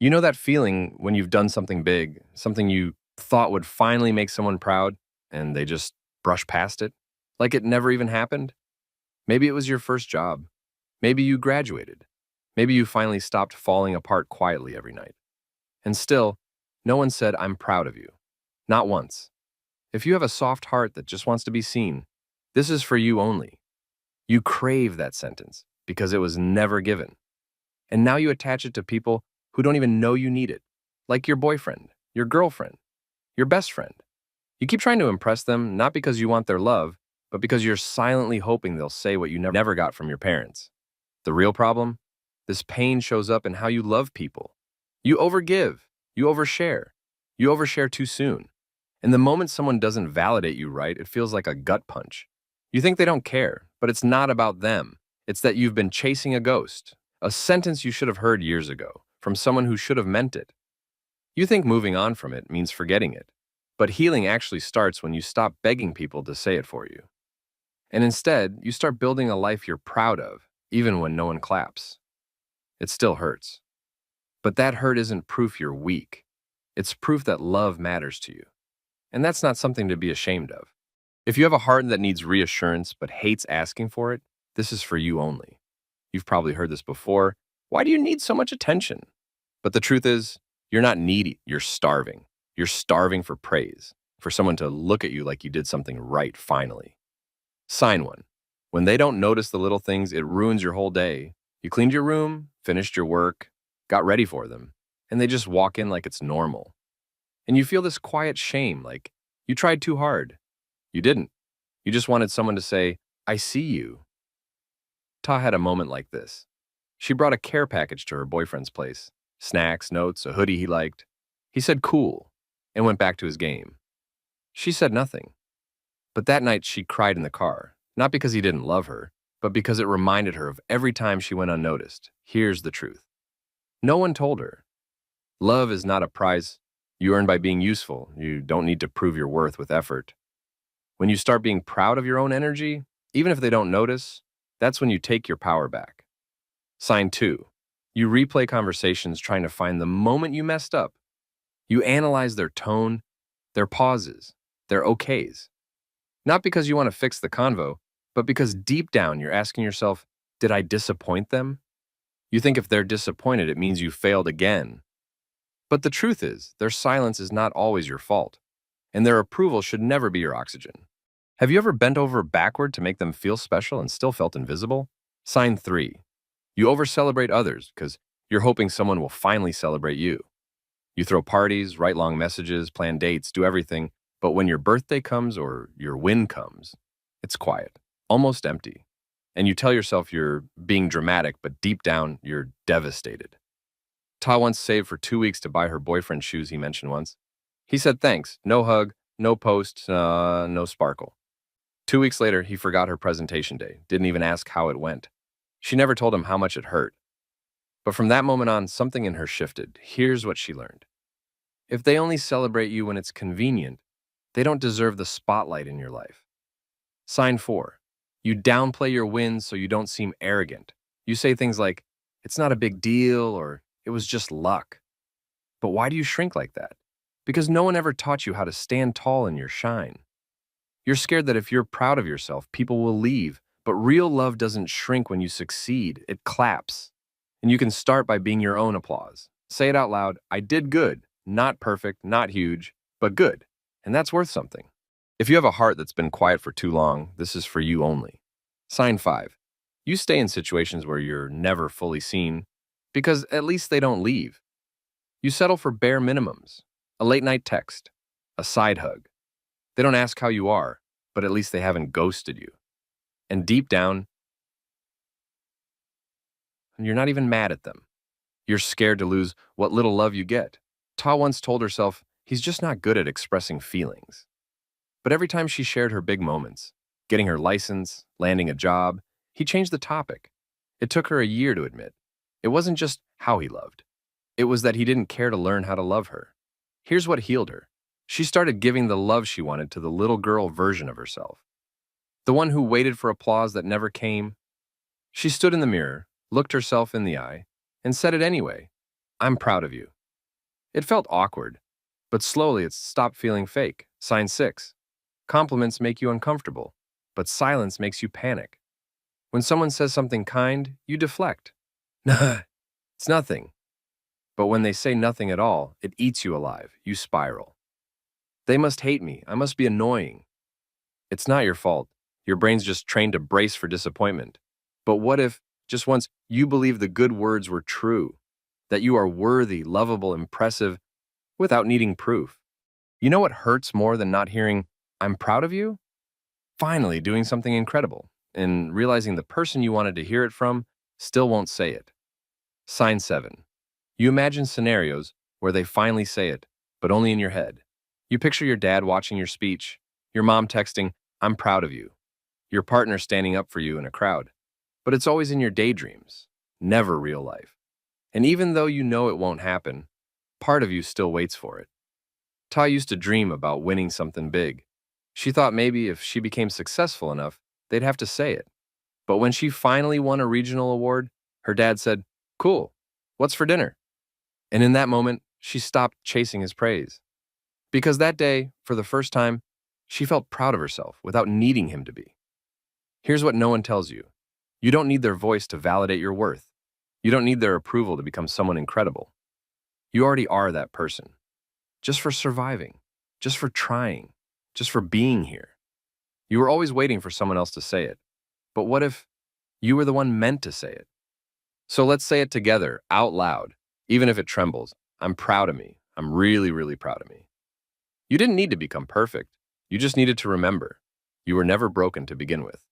You know that feeling when you've done something big, something you thought would finally make someone proud, and they just brush past it? Like it never even happened? Maybe it was your first job. Maybe you graduated. Maybe you finally stopped falling apart quietly every night. And still, no one said, I'm proud of you. Not once. If you have a soft heart that just wants to be seen, this is for you only. You crave that sentence because it was never given. And now you attach it to people who don't even know you need it, like your boyfriend, your girlfriend, your best friend. You keep trying to impress them not because you want their love, but because you're silently hoping they'll say what you never got from your parents. The real problem? This pain shows up in how you love people. You overgive, you overshare too soon. And the moment someone doesn't validate you right, it feels like a gut punch. You think they don't care, but it's not about them. It's that you've been chasing a ghost, a sentence you should have heard years ago from someone who should have meant it. You think moving on from it means forgetting it, but healing actually starts when you stop begging people to say it for you. And instead, you start building a life you're proud of, even when no one claps. It still hurts. But that hurt isn't proof you're weak. It's proof that love matters to you. And that's not something to be ashamed of. If you have a heart that needs reassurance but hates asking for it, this is for you only. You've probably heard this before. Why do you need so much attention? But the truth is, you're not needy, you're starving. You're starving for praise, for someone to look at you like you did something right finally. Sign one. When they don't notice the little things, it ruins your whole day. You cleaned your room, finished your work, got ready for them, and they just walk in like it's normal. And you feel this quiet shame, like you tried too hard. You didn't. You just wanted someone to say, I see you. Ta had a moment like this. She brought a care package to her boyfriend's place. Snacks, notes, a hoodie he liked. He said cool, and went back to his game. She said nothing. But that night she cried in the car, not because he didn't love her, but because it reminded her of every time she went unnoticed. Here's the truth. No one told her. Love is not a prize you earn by being useful. You don't need to prove your worth with effort. When you start being proud of your own energy, even if they don't notice, that's when you take your power back. Sign two. You replay conversations trying to find the moment you messed up. You analyze their tone, their pauses, their okays. Not because you want to fix the convo, but because deep down you're asking yourself, did I disappoint them? You think if they're disappointed, it means you failed again. But the truth is, their silence is not always your fault, and their approval should never be your oxygen. Have you ever bent over backward to make them feel special and still felt invisible? Sign three. You over-celebrate others because you're hoping someone will finally celebrate you. You throw parties, write long messages, plan dates, do everything, but when your birthday comes or your win comes, it's quiet, almost empty. And you tell yourself you're being dramatic, but deep down, you're devastated. Ta once saved for 2 weeks to buy her boyfriend shoes he mentioned once. He said thanks, no hug, no post, no sparkle. 2 weeks later, he forgot her presentation day, didn't even ask how it went. She never told him how much it hurt. But from that moment on, something in her shifted. Here's what she learned. If they only celebrate you when it's convenient, they don't deserve the spotlight in your life. Sign four. You downplay your wins so you don't seem arrogant. You say things like, it's not a big deal, or it was just luck. But why do you shrink like that? Because no one ever taught you how to stand tall in your shine. You're scared that if you're proud of yourself, people will leave. But real love doesn't shrink when you succeed, it claps. And you can start by being your own applause. Say it out loud, I did good. Not perfect, not huge, but good. And that's worth something. If you have a heart that's been quiet for too long, this is for you only. Sign five. You stay in situations where you're never fully seen because at least they don't leave. You settle for bare minimums, a late night text, a side hug. They don't ask how you are, but at least they haven't ghosted you. And deep down, you're not even mad at them. You're scared to lose what little love you get. Ta once told herself, he's just not good at expressing feelings. But every time she shared her big moments, getting her license, landing a job, he changed the topic. It took her a year to admit. It wasn't just how he loved. It was that he didn't care to learn how to love her. Here's what healed her. She started giving the love she wanted to the little girl version of herself. The one who waited for applause that never came. She stood in the mirror, looked herself in the eye, and said it anyway. I'm proud of you. It felt awkward, but slowly it stopped feeling fake. Sign 6. Compliments make you uncomfortable, but silence makes you panic. When someone says something kind, you deflect. Nah, it's nothing. But when they say nothing at all, it eats you alive. You spiral. They must hate me. I must be annoying. It's not your fault. Your brain's just trained to brace for disappointment. But what if, just once, you believe the good words were true? That you are worthy, lovable, impressive, without needing proof? You know what hurts more than not hearing, I'm proud of you? Finally doing something incredible, and realizing the person you wanted to hear it from still won't say it. Sign 7. You imagine scenarios where they finally say it, but only in your head. You picture your dad watching your speech, your mom texting, I'm proud of you, your partner standing up for you in a crowd. But it's always in your daydreams, never real life. And even though you know it won't happen, part of you still waits for it. Ty used to dream about winning something big. She thought maybe if she became successful enough, they'd have to say it. But when she finally won a regional award, her dad said, Cool, what's for dinner? And in that moment, she stopped chasing his praise. Because that day, for the first time, she felt proud of herself without needing him to be. Here's what no one tells you. You don't need their voice to validate your worth. You don't need their approval to become someone incredible. You already are that person. Just for surviving, just for trying, just for being here. You were always waiting for someone else to say it. But what if you were the one meant to say it? So let's say it together, out loud, even if it trembles. I'm proud of me. I'm really, really proud of me. You didn't need to become perfect. You just needed to remember. You were never broken to begin with.